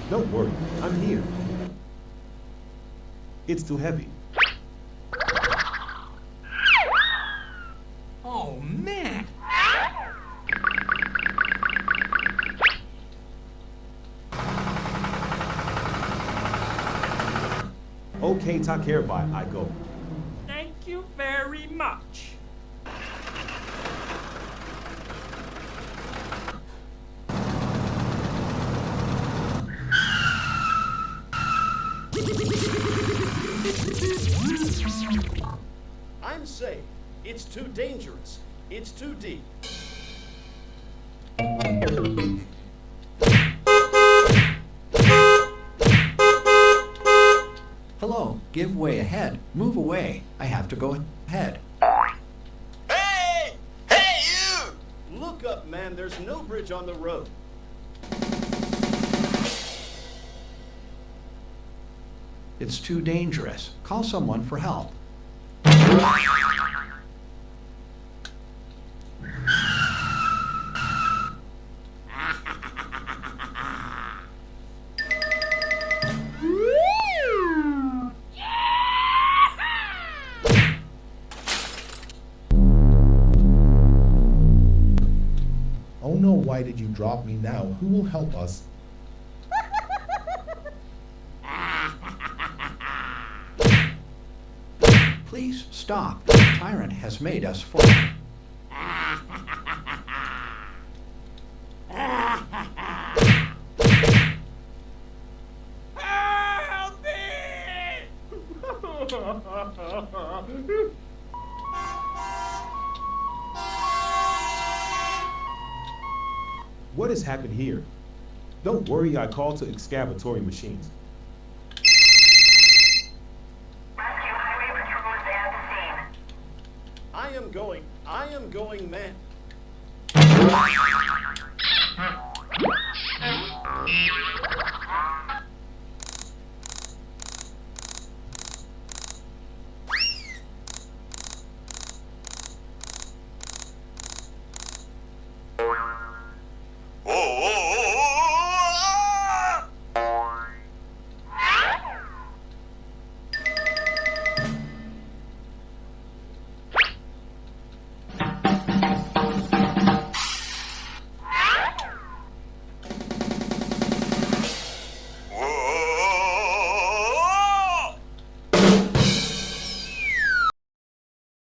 Don't worry, I'm here. It's too heavy. Oh, man! Okay, take care, bye. I go. Thank you very much. I'm safe. It's too dangerous. It's too deep. Hello, give way ahead. Move away. I have to go ahead. Hey! Hey, you! Look up, man. There's no bridge on the road. It's too dangerous. Call someone for help. Oh no, why did you drop me now? Who will help us? Please stop. The tyrant has made us fall. Help me! What has happened here? Don't worry, I called to excavatory machines. Rescue highway patrol is at the scene. I am going, man.